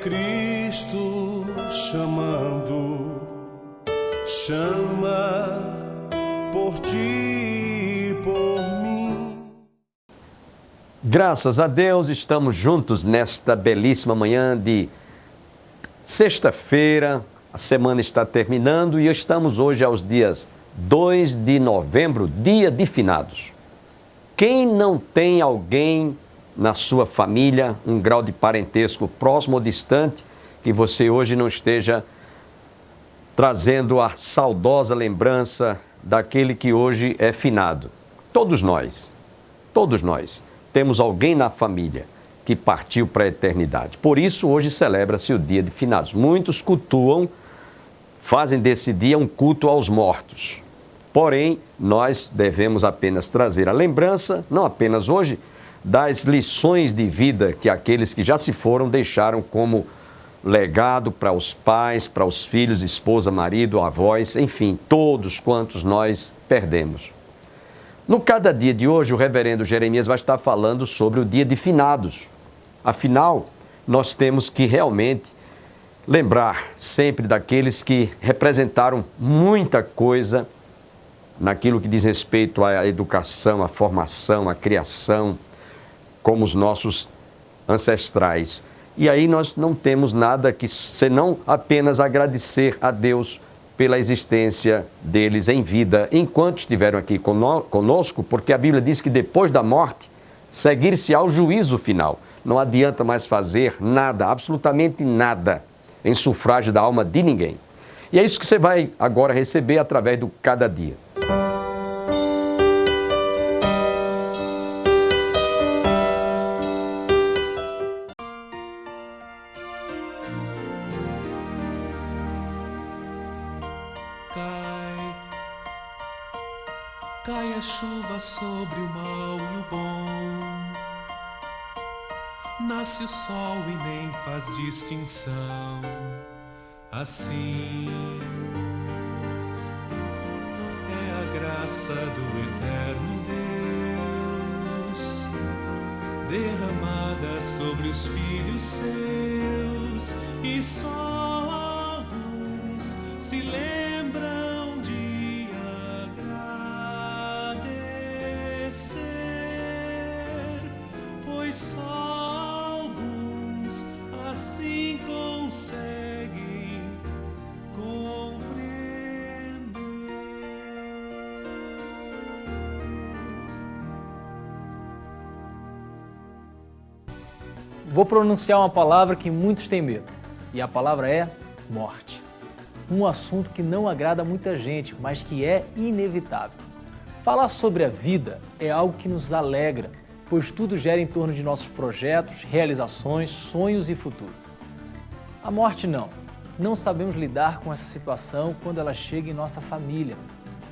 Cristo chamando, chama por ti e por mim. Graças a Deus, estamos juntos nesta belíssima manhã de sexta-feira. A semana está terminando e estamos hoje aos dias 2 de novembro, dia de finados. Quem não tem alguém na sua família, um grau de parentesco próximo ou distante, que você hoje não esteja trazendo a saudosa lembrança daquele que hoje é finado? Todos nós temos alguém na família que partiu para a eternidade. Por isso, hoje celebra-se o dia de finados. Muitos cultuam, fazem desse dia um culto aos mortos. Porém, nós devemos apenas trazer a lembrança, não apenas hoje, das lições de vida que aqueles que já se foram deixaram como legado para os pais, para os filhos, esposa, marido, avós, enfim, todos quantos nós perdemos. No Cada Dia de hoje, o reverendo Jeremias vai estar falando sobre o dia de finados. Afinal, nós temos que realmente lembrar sempre daqueles que representaram muita coisa naquilo que diz respeito à educação, à formação, à criação, como os nossos ancestrais. E aí nós não temos nada que senão apenas agradecer a Deus pela existência deles em vida, enquanto estiveram aqui conosco, porque a Bíblia diz que depois da morte, seguir-se ao juízo final. Não adianta mais fazer nada, absolutamente nada, em sufrágio da alma de ninguém. E é isso que você vai agora receber através do Cada Dia. Cai a chuva sobre o mal e o bom, nasce o sol e nem faz distinção. Assim é a graça do eterno Deus, derramada sobre os filhos seus, e só alguns se lembram de agradecer, pois só alguns assim conseguem compreender. Vou pronunciar uma palavra que muitos têm medo, e a palavra é morte. Um assunto que não agrada a muita gente, mas que é inevitável. Falar sobre a vida é algo que nos alegra, pois tudo gira em torno de nossos projetos, realizações, sonhos e futuro. A morte não sabemos lidar com essa situação quando ela chega em nossa família.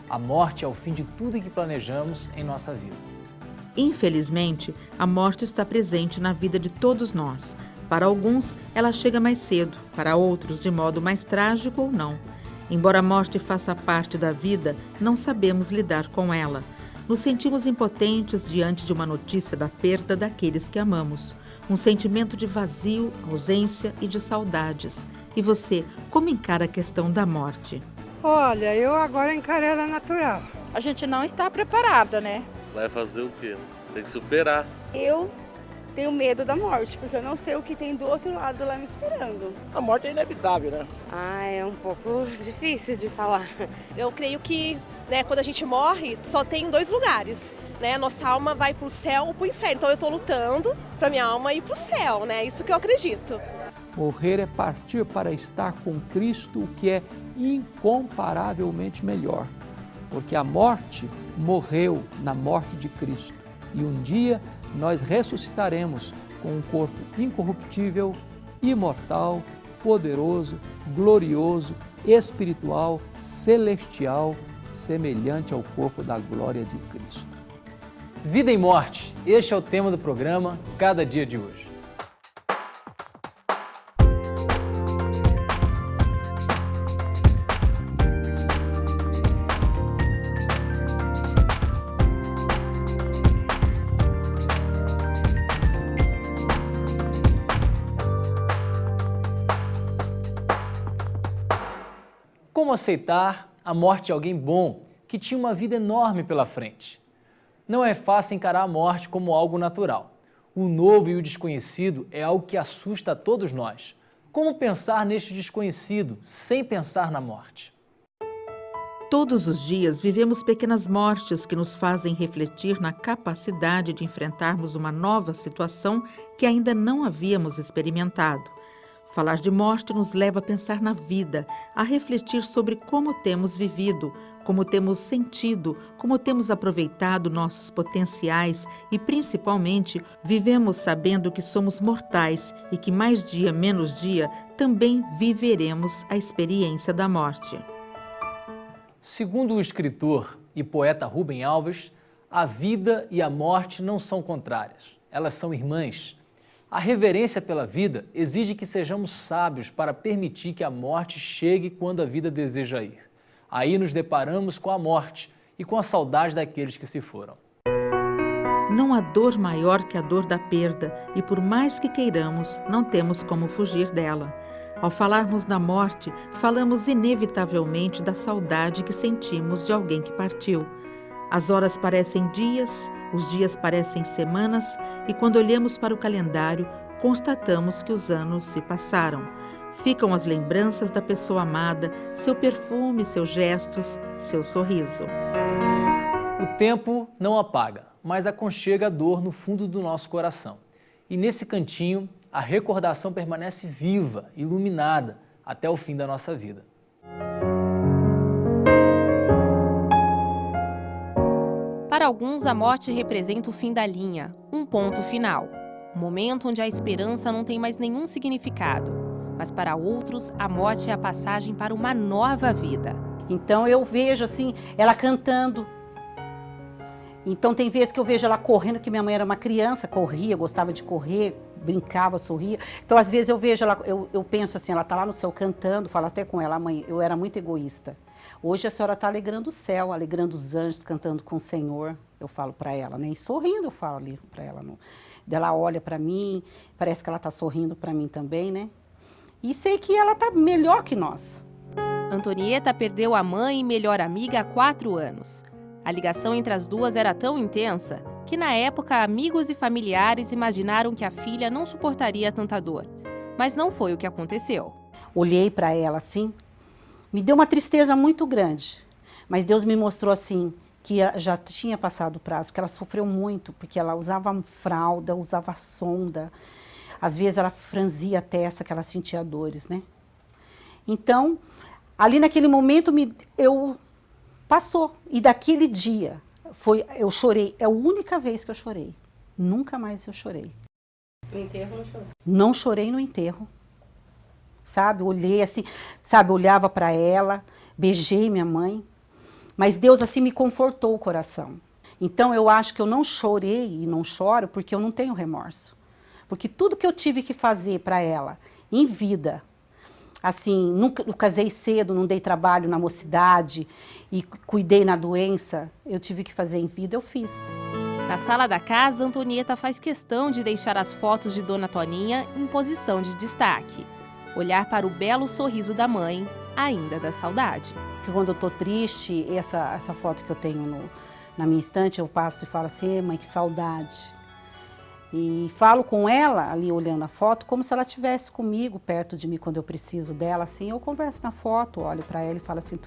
A morte é o fim de tudo que planejamos em nossa vida. Infelizmente, a morte está presente na vida de todos nós. Para alguns, ela chega mais cedo, para outros, de modo mais trágico ou não. Embora a morte faça parte da vida, não sabemos lidar com ela. Nos sentimos impotentes diante de uma notícia da perda daqueles que amamos. Um sentimento de vazio, ausência e de saudades. E você, como encara a questão da morte? Olha, eu agora encaro ela natural. A gente não está preparada, né? Vai fazer o quê? Tem que superar. Eu tenho medo da morte, porque eu não sei o que tem do outro lado lá me esperando. A morte é inevitável, né? É um pouco difícil de falar. Eu creio que, quando a gente morre, só tem dois lugares. Nossa alma vai para o céu ou para o inferno. Então eu estou lutando para minha alma ir para o céu, Isso que eu acredito. Morrer é partir para estar com Cristo, o que é incomparavelmente melhor. Porque a morte morreu na morte de Cristo. E um dia nós ressuscitaremos com um corpo incorruptível, imortal, poderoso, glorioso, espiritual, celestial, semelhante ao corpo da glória de Cristo. Vida e morte, este é o tema do programa Cada Dia de hoje. Como aceitar a morte de alguém bom que tinha uma vida enorme pela frente? Não é fácil encarar a morte como algo natural. O novo e o desconhecido é algo que assusta a todos nós. Como pensar neste desconhecido sem pensar na morte? Todos os dias vivemos pequenas mortes que nos fazem refletir na capacidade de enfrentarmos uma nova situação que ainda não havíamos experimentado. Falar de morte nos leva a pensar na vida, a refletir sobre como temos vivido, como temos sentido, como temos aproveitado nossos potenciais e, principalmente, vivemos sabendo que somos mortais e que mais dia menos dia também viveremos a experiência da morte. Segundo o escritor e poeta Rubem Alves, a vida e a morte não são contrárias, elas são irmãs. A reverência pela vida exige que sejamos sábios para permitir que a morte chegue quando a vida deseja ir. Aí nos deparamos com a morte e com a saudade daqueles que se foram. Não há dor maior que a dor da perda e, por mais que queiramos, não temos como fugir dela. Ao falarmos da morte, falamos inevitavelmente da saudade que sentimos de alguém que partiu. As horas parecem dias, os dias parecem semanas e, quando olhamos para o calendário, constatamos que os anos se passaram. Ficam as lembranças da pessoa amada, seu perfume, seus gestos, seu sorriso. O tempo não apaga, mas aconchega a dor no fundo do nosso coração. E nesse cantinho, a recordação permanece viva, iluminada, até o fim da nossa vida. Para alguns, a morte representa o fim da linha, um ponto final. Um momento onde a esperança não tem mais nenhum significado. Mas para outros, a morte é a passagem para uma nova vida. Então eu vejo assim, ela cantando. Então tem vezes que eu vejo ela correndo, que minha mãe era uma criança, corria, gostava de correr, brincava, sorria. Então às vezes eu vejo ela, eu penso assim, ela está lá no céu cantando, falo até com ela, mãe, eu era muito egoísta. Hoje a senhora está alegrando o céu, alegrando os anjos, cantando com o Senhor, eu falo para ela, né? E sorrindo eu falo ali para ela. Ela olha para mim, parece que ela está sorrindo para mim também, né? E sei que ela está melhor que nós. Antonieta perdeu a mãe e melhor amiga há 4 anos. A ligação entre as duas era tão intensa que, na época, amigos e familiares imaginaram que a filha não suportaria tanta dor. Mas não foi o que aconteceu. Olhei para ela assim, me deu uma tristeza muito grande. Mas Deus me mostrou assim, que já tinha passado o prazo, que ela sofreu muito, porque ela usava fralda, usava sonda. Às vezes ela franzia a testa, que ela sentia dores, né? Então, ali naquele momento, passou. E daquele dia, eu chorei. É a única vez que eu chorei. Nunca mais eu chorei. No enterro não chorou? Não chorei no enterro. Sabe, olhei assim, sabe, olhava para ela, beijei minha mãe. Mas Deus assim me confortou o coração. Então eu acho que eu não chorei e não choro porque eu não tenho remorso. Porque tudo que eu tive que fazer para ela, em vida, assim, nunca casei cedo, não dei trabalho na mocidade e cuidei na doença, eu tive que fazer em vida, eu fiz. Na sala da casa, Antonieta faz questão de deixar as fotos de Dona Toninha em posição de destaque. Olhar para o belo sorriso da mãe, ainda dá saudade. Porque quando eu tô triste, essa foto que eu tenho na minha estante, eu passo e falo assim, mãe, que saudade. E falo com ela, ali olhando a foto, como se ela estivesse comigo, perto de mim, quando eu preciso dela, assim, eu converso na foto, olho para ela e falo assim,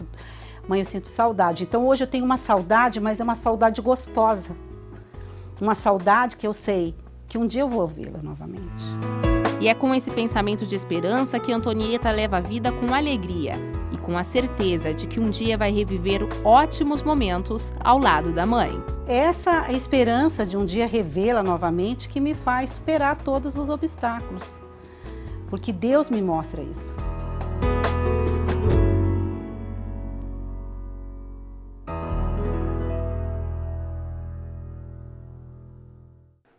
mãe, eu sinto saudade. Então hoje eu tenho uma saudade, mas é uma saudade gostosa. Uma saudade que eu sei que um dia eu vou vê-la novamente. E é com esse pensamento de esperança que Antonieta leva a vida com alegria e com a certeza de que um dia vai reviver ótimos momentos ao lado da mãe. Essa esperança de um dia revê-la novamente que me faz superar todos os obstáculos, porque Deus me mostra isso.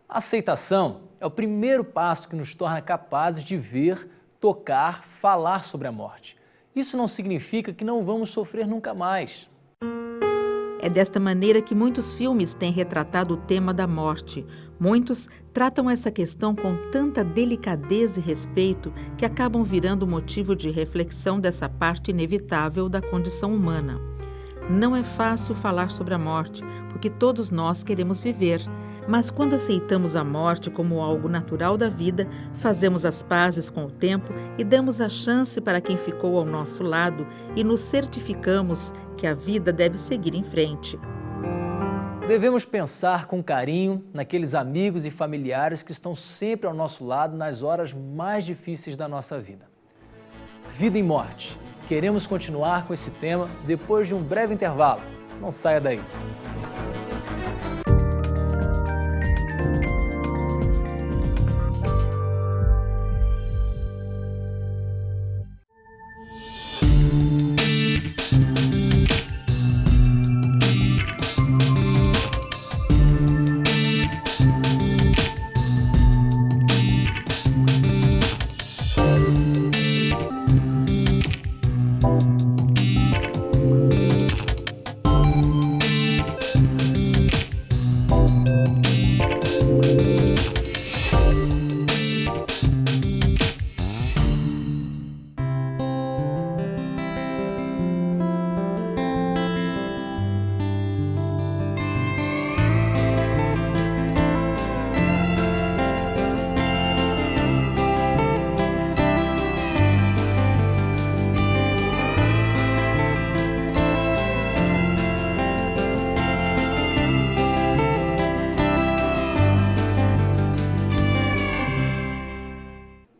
A aceitação é o primeiro passo que nos torna capazes de ver, tocar, falar sobre a morte. Isso não significa que não vamos sofrer nunca mais. É desta maneira que muitos filmes têm retratado o tema da morte. Muitos tratam essa questão com tanta delicadeza e respeito que acabam virando motivo de reflexão dessa parte inevitável da condição humana. Não é fácil falar sobre a morte, porque todos nós queremos viver. Mas quando aceitamos a morte como algo natural da vida, fazemos as pazes com o tempo e damos a chance para quem ficou ao nosso lado e nos certificamos que a vida deve seguir em frente. Devemos pensar com carinho naqueles amigos e familiares que estão sempre ao nosso lado nas horas mais difíceis da nossa vida. Vida e morte. Queremos continuar com esse tema depois de um breve intervalo. Não saia daí.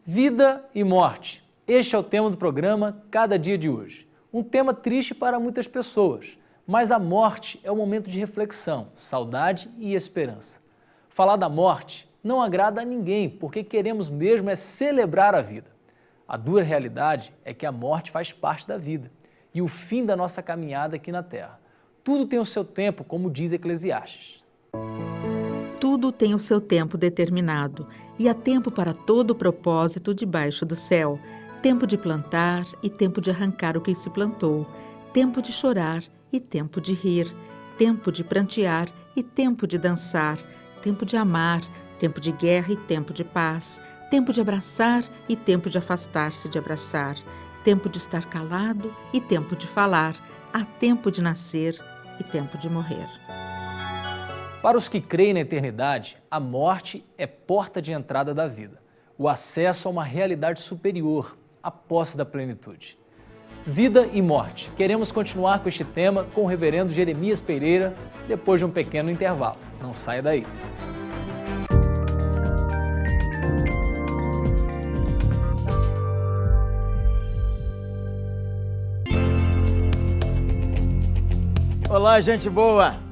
Vida e morte. Este é o tema do programa Cada Dia de hoje. Um tema triste para muitas pessoas, mas a morte é um momento de reflexão, saudade e esperança. Falar da morte não agrada a ninguém, porque queremos mesmo é celebrar a vida. A dura realidade é que a morte faz parte da vida e o fim da nossa caminhada aqui na Terra. Tudo tem o seu tempo, como diz Eclesiastes. Tudo tem o seu tempo determinado, e há tempo para todo o propósito debaixo do céu. Tempo de plantar e tempo de arrancar o que se plantou. Tempo de chorar e tempo de rir. Tempo de prantear e tempo de dançar. Tempo de amar, tempo de guerra e tempo de paz. Tempo de abraçar e tempo de afastar-se de abraçar. Tempo de estar calado e tempo de falar. Há tempo de nascer e tempo de morrer. Para os que creem na eternidade, a morte é porta de entrada da vida, o acesso a uma realidade superior, a posse da plenitude. Vida e morte. Queremos continuar com este tema com o reverendo Jeremias Pereira depois de um pequeno intervalo. Não saia daí. Olá, gente boa!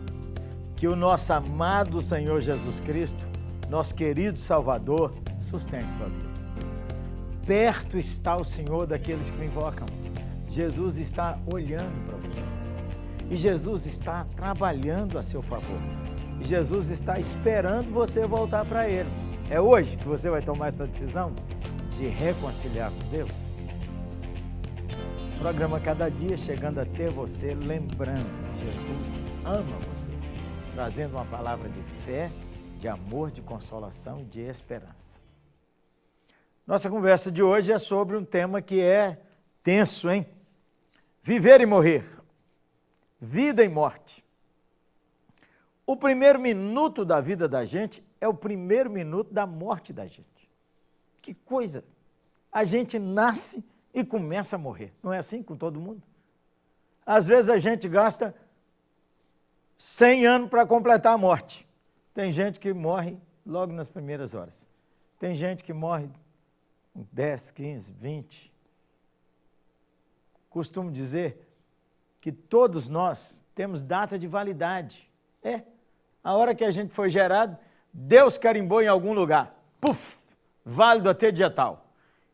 Que o nosso amado Senhor Jesus Cristo, nosso querido Salvador, sustente sua vida. Perto está o Senhor daqueles que o invocam. Jesus está olhando para você. E Jesus está trabalhando a seu favor. E Jesus está esperando você voltar para Ele. É hoje que você vai tomar essa decisão de reconciliar com Deus. Programa Cada Dia chegando até você, lembrando que Jesus ama você, trazendo uma palavra de fé, de amor, de consolação e de esperança. Nossa conversa de hoje é sobre um tema que é tenso, hein? Viver e morrer. Vida e morte. O primeiro minuto da vida da gente é o primeiro minuto da morte da gente. Que coisa! A gente nasce e começa a morrer. Não é assim com todo mundo? Às vezes a gente gasta 100 anos para completar a morte. Tem gente que morre logo nas primeiras horas. Tem gente que morre 10, 15, 20. Costumo dizer que todos nós temos data de validade. A hora que a gente foi gerado, Deus carimbou em algum lugar. Puf! Válido até dia tal.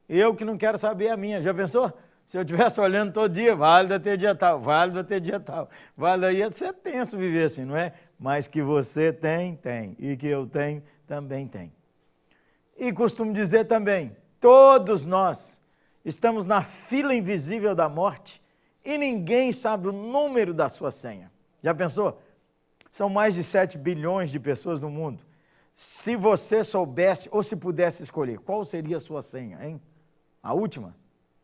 Eu que não quero saber a minha. Já pensou? Se eu estivesse olhando todo dia, válido até dia tal, válido até dia tal. Válido aí, ia ser tenso viver assim, não é? Mas que você tem, tem. E que eu tenho, também tem. E costumo dizer também, todos nós estamos na fila invisível da morte e ninguém sabe o número da sua senha. Já pensou? São mais de 7 bilhões de pessoas no mundo. Se você soubesse ou se pudesse escolher, qual seria a sua senha, hein? A última?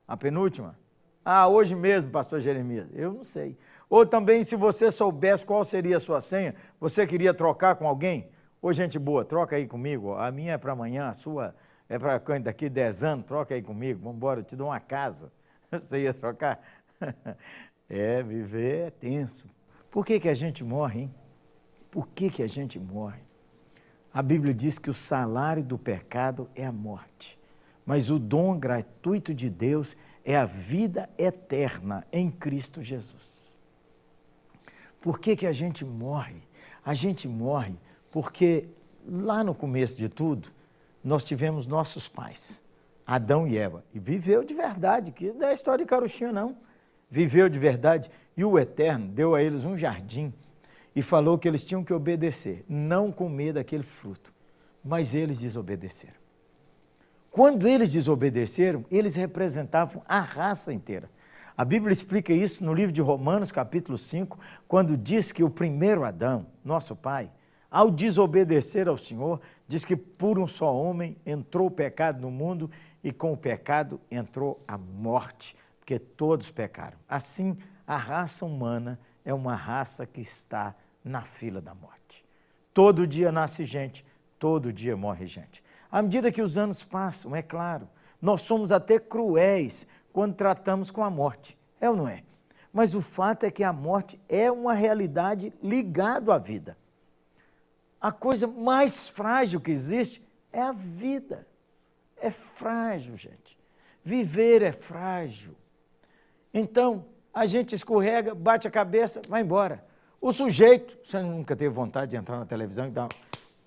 A penúltima? Ah, hoje mesmo, pastor Jeremias. Eu não sei. Ou também, se você soubesse qual seria a sua senha, você queria trocar com alguém? Ô, gente boa, troca aí comigo. A minha é para amanhã, a sua é para daqui 10 anos, troca aí comigo. Vamos embora, eu te dou uma casa. Você ia trocar? Viver é tenso. Por que a gente morre, hein? Por que a gente morre? A Bíblia diz que o salário do pecado é a morte, mas o dom gratuito de Deus é a vida eterna em Cristo Jesus. Por que a gente morre? A gente morre porque lá no começo de tudo, nós tivemos nossos pais, Adão e Eva, e viveu de verdade, que não é história de carochinha não, viveu de verdade, e o Eterno deu a eles um jardim e falou que eles tinham que obedecer, não comer daquele fruto, mas eles desobedeceram. Quando eles desobedeceram, eles representavam a raça inteira. A Bíblia explica isso no livro de Romanos, capítulo 5, quando diz que o primeiro Adão, nosso pai, ao desobedecer ao Senhor, diz que por um só homem entrou o pecado no mundo e com o pecado entrou a morte, porque todos pecaram. Assim, a raça humana é uma raça que está na fila da morte. Todo dia nasce gente, todo dia morre gente. À medida que os anos passam, é claro, nós somos até cruéis quando tratamos com a morte, é ou não é? Mas o fato é que a morte é uma realidade ligada à vida. A coisa mais frágil que existe é a vida. É frágil, gente. Viver é frágil. Então, a gente escorrega, bate a cabeça, vai embora. O sujeito, você nunca teve vontade de entrar na televisão e dar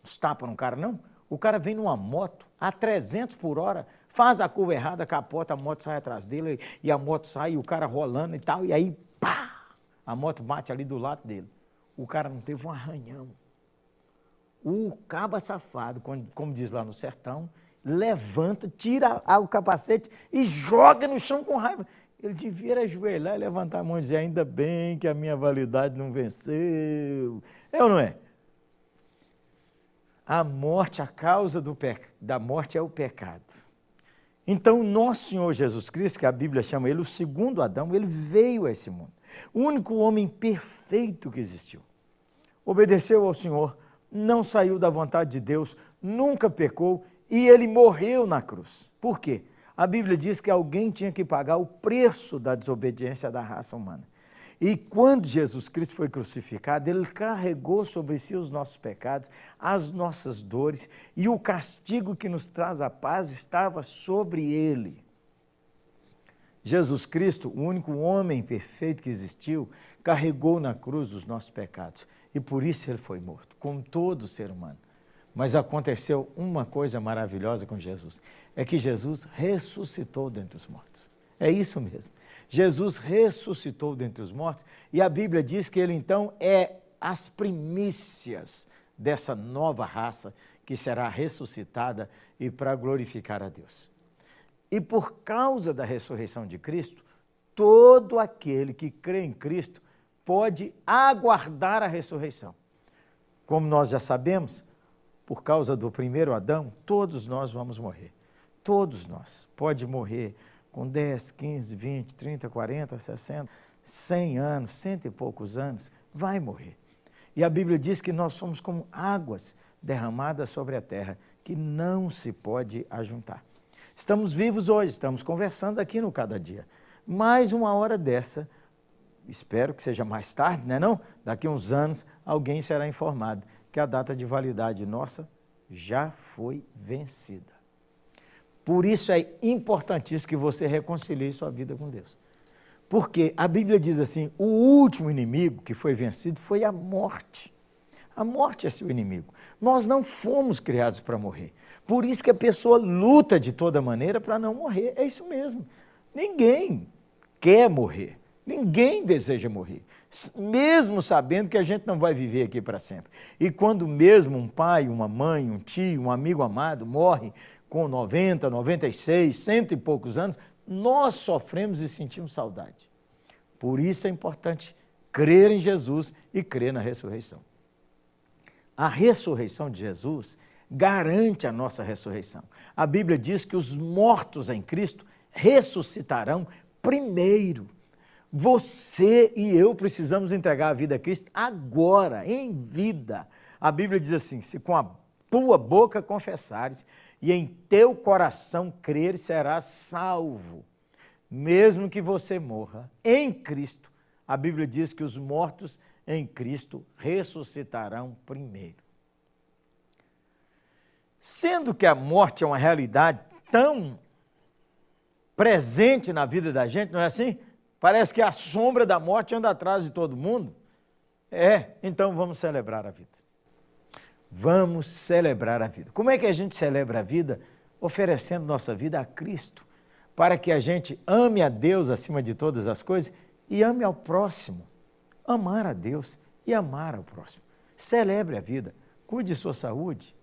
uns tapas no cara, não? O cara vem numa moto a 300 por hora, faz a curva errada, capota, a moto sai atrás dele e a moto sai e o cara rolando e tal, e aí, pá! A moto bate ali do lado dele. O cara não teve um arranhão. O caba safado, como diz lá no sertão, levanta, tira o capacete e joga no chão com raiva. Ele devia ajoelhar e levantar a mão e dizer, ainda bem que a minha validade não venceu. É ou não é? A morte, a causa da morte é o pecado. Então, nosso Senhor Jesus Cristo, que a Bíblia chama ele o segundo Adão, ele veio a esse mundo. O único homem perfeito que existiu. Obedeceu ao Senhor, não saiu da vontade de Deus, nunca pecou e ele morreu na cruz. Por quê? A Bíblia diz que alguém tinha que pagar o preço da desobediência da raça humana. E quando Jesus Cristo foi crucificado, ele carregou sobre si os nossos pecados, as nossas dores, e o castigo que nos traz a paz estava sobre ele. Jesus Cristo, o único homem perfeito que existiu, carregou na cruz os nossos pecados. E por isso ele foi morto, como todo ser humano. Mas aconteceu uma coisa maravilhosa com Jesus, é que Jesus ressuscitou dentre os mortos. É isso mesmo. Jesus ressuscitou dentre os mortos e a Bíblia diz que ele então é as primícias dessa nova raça que será ressuscitada e para glorificar a Deus. E por causa da ressurreição de Cristo, todo aquele que crê em Cristo pode aguardar a ressurreição. Como nós já sabemos, por causa do primeiro Adão, todos nós vamos morrer. Todos nós. Pode morrer com 10, 15, 20, 30, 40, 60, 100 anos, 100 e poucos anos, vai morrer. E a Bíblia diz que nós somos como águas derramadas sobre a terra, que não se pode ajuntar. Estamos vivos hoje, estamos conversando aqui no Cada Dia. Mais uma hora dessa, espero que seja mais tarde, né não? Daqui a uns anos, alguém será informado que a data de validade nossa já foi vencida. Por isso é importantíssimo que você reconcilie sua vida com Deus. Porque a Bíblia diz assim, o último inimigo que foi vencido foi a morte. A morte é seu inimigo. Nós não fomos criados para morrer. Por isso que a pessoa luta de toda maneira para não morrer. É isso mesmo. Ninguém quer morrer. Ninguém deseja morrer. Mesmo sabendo que a gente não vai viver aqui para sempre. E quando mesmo um pai, uma mãe, um tio, um amigo amado morre com 90, 96, 100 e poucos anos, nós sofremos e sentimos saudade. Por isso é importante crer em Jesus e crer na ressurreição. A ressurreição de Jesus garante a nossa ressurreição. A Bíblia diz que os mortos em Cristo ressuscitarão primeiro. Você e eu precisamos entregar a vida a Cristo agora, em vida. A Bíblia diz assim, se com a tua boca confessares e em teu coração creres, serás salvo. Mesmo que você morra em Cristo, a Bíblia diz que os mortos em Cristo ressuscitarão primeiro. Sendo que a morte é uma realidade tão presente na vida da gente, não é assim? Parece que a sombra da morte anda atrás de todo mundo. Então vamos celebrar a vida. Vamos celebrar a vida. Como é que a gente celebra a vida? Oferecendo nossa vida a Cristo, para que a gente ame a Deus acima de todas as coisas e ame ao próximo. Amar a Deus e amar ao próximo. Celebre a vida, cuide de sua saúde.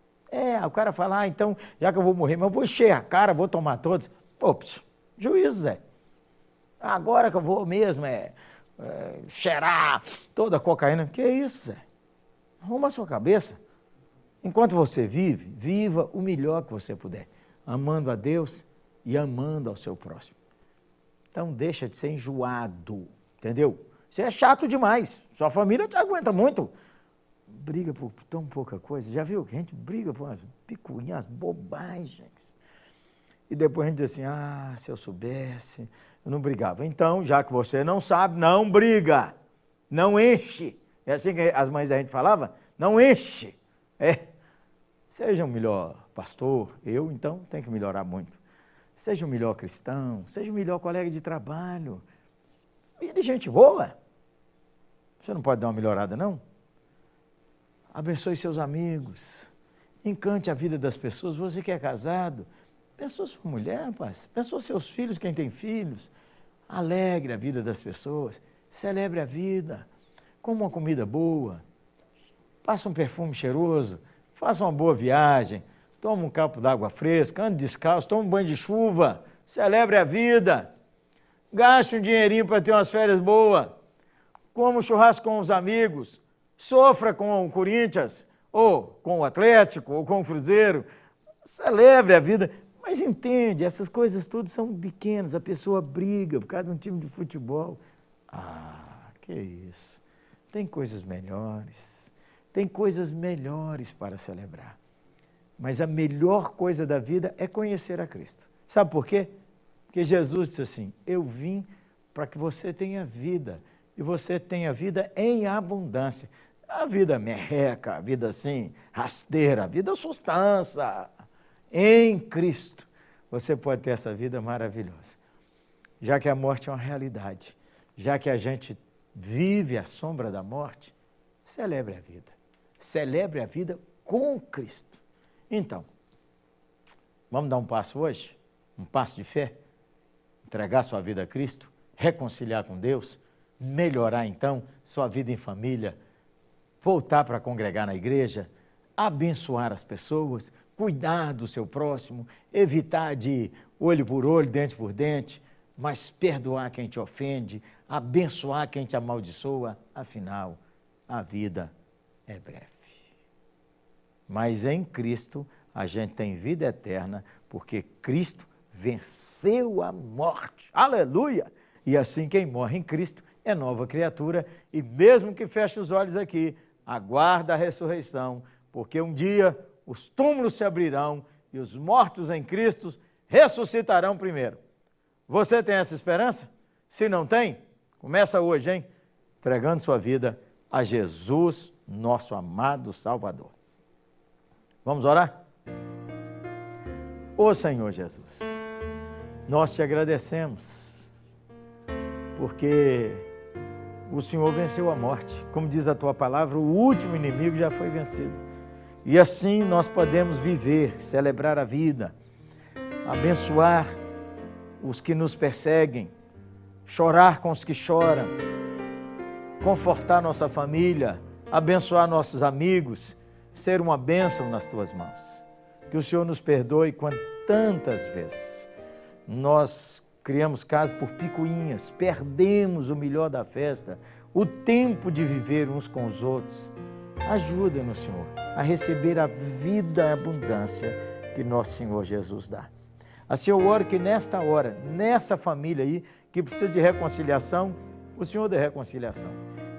O cara fala, então, já que eu vou morrer, mas eu vou encher a cara, vou tomar todos. Pô, juízo, Zé. Agora que eu vou mesmo cheirar toda a cocaína. Que isso, Zé? Arruma a sua cabeça. Enquanto você vive, viva o melhor que você puder, amando a Deus e amando ao seu próximo. Então deixa de ser enjoado, entendeu? Você é chato demais, sua família te aguenta muito. Briga por tão pouca coisa, já viu que a gente briga por umas picuinhas, bobagens. E depois a gente diz assim, se eu soubesse, eu não brigava. Então, já que você não sabe, não briga, não enche. É assim que as mães da gente falavam? Não enche. Seja um melhor pastor, eu então tenho que melhorar muito. Seja um melhor cristão, seja um melhor colega de trabalho. E de gente boa. Você não pode dar uma melhorada, não? Abençoe seus amigos. Encante a vida das pessoas. Você que é casado, abençoe sua mulher, rapaz. Abençoe seus filhos, quem tem filhos. Alegre a vida das pessoas. Celebre a vida. Coma uma comida boa. Passe um perfume cheiroso. Faça uma boa viagem. Tome um copo d'água fresca. Ande descalço. Tome um banho de chuva. Celebre a vida. Gaste um dinheirinho para ter umas férias boas. Coma um churrasco com os amigos. Sofra com o Corinthians, ou com o Atlético, ou com o Cruzeiro. Celebre a vida. Mas entende, essas coisas tudo são pequenas. A pessoa briga por causa de um time de futebol. Que isso. Tem coisas melhores. Tem coisas melhores para celebrar. Mas a melhor coisa da vida é conhecer a Cristo. Sabe por quê? Porque Jesus disse assim, eu vim para que você tenha vida. E você tenha vida em abundância. A vida merreca, a vida assim, rasteira, a vida sustância. Em Cristo, você pode ter essa vida maravilhosa. Já que a morte é uma realidade, já que a gente vive à sombra da morte, celebre a vida. Celebre a vida com Cristo. Então, vamos dar um passo hoje? Um passo de fé? Entregar sua vida a Cristo? Reconciliar com Deus? Melhorar, então, sua vida em família? Voltar para congregar na igreja? Abençoar as pessoas? Cuidar do seu próximo? Evitar de olho por olho, dente por dente? Mas perdoar quem te ofende? Abençoar quem te amaldiçoa? Afinal, a vida é breve. Mas em Cristo a gente tem vida eterna, porque Cristo venceu a morte. Aleluia! E assim quem morre em Cristo é nova criatura, e mesmo que feche os olhos aqui, aguarda a ressurreição, porque um dia os túmulos se abrirão e os mortos em Cristo ressuscitarão primeiro. Você tem essa esperança? Se não tem, começa hoje, hein? Entregando sua vida a Jesus, nosso amado Salvador. Vamos orar? Ô Senhor Jesus, nós te agradecemos, porque o Senhor venceu a morte. Como diz a tua palavra, o último inimigo já foi vencido. E assim nós podemos viver, celebrar a vida, abençoar os que nos perseguem, chorar com os que choram, confortar nossa família, abençoar nossos amigos, ser uma bênção nas tuas mãos. Que o Senhor nos perdoe quando tantas vezes nós criamos casos por picuinhas, perdemos o melhor da festa, o tempo de viver uns com os outros. Ajuda-nos, Senhor, a receber a vida e a abundância que nosso Senhor Jesus dá. Assim eu oro que nesta hora, nessa família aí, que precisa de reconciliação, o Senhor dê reconciliação.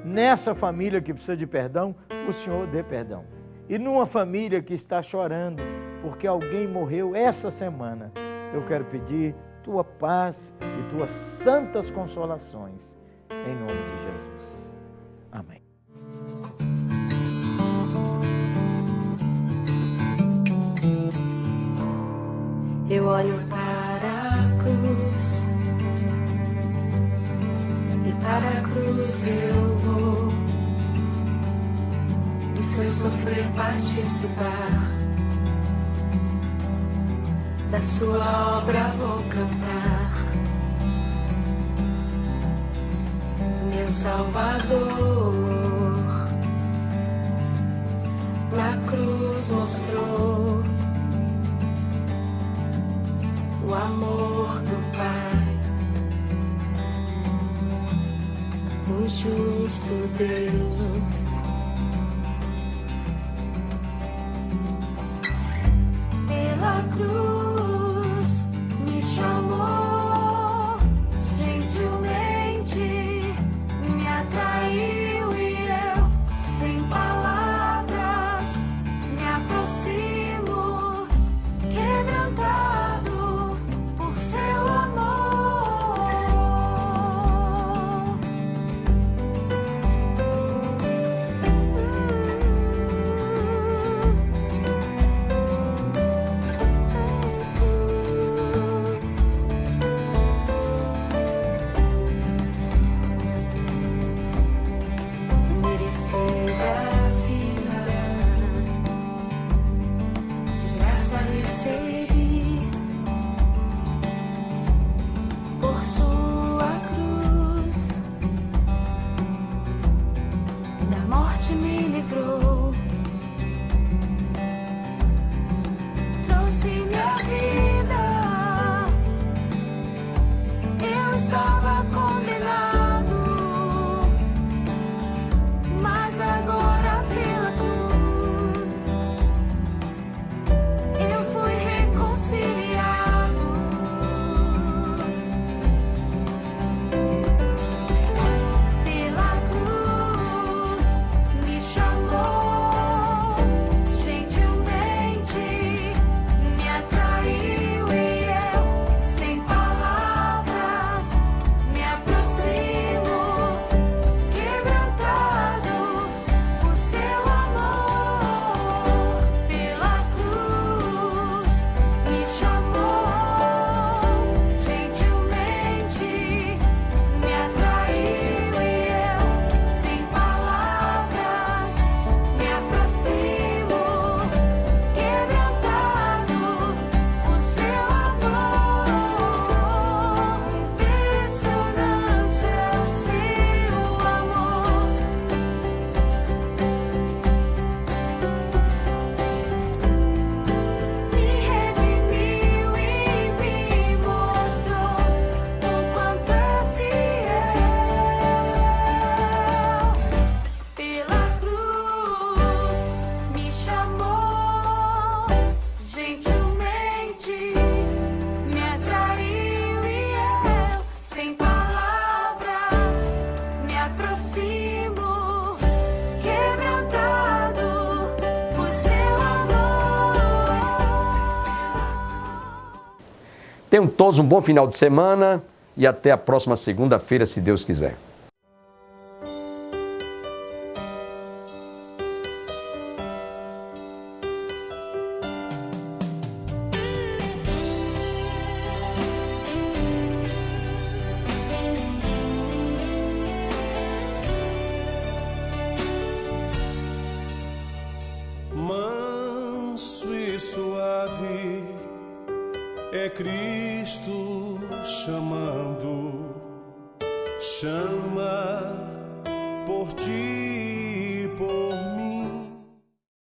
Nessa família que precisa de perdão, o Senhor dê perdão. E numa família que está chorando porque alguém morreu essa semana, eu quero pedir tua paz e tuas santas consolações, em nome de Jesus. Amém. Eu olho para a cruz, e para a cruz eu vou, do seu sofrer participar, da sua obra vou cantar. Meu Salvador, na cruz mostrou o amor do Pai, o justo Deus. Pela cruz me chamou, gentilmente me atraiu e eu, sem palavras, me aproximo, quebrantado por seu amor. Tenham todos um bom final de semana e até a próxima segunda-feira, se Deus quiser. Manso e suave é Cristo chamando, chama por ti.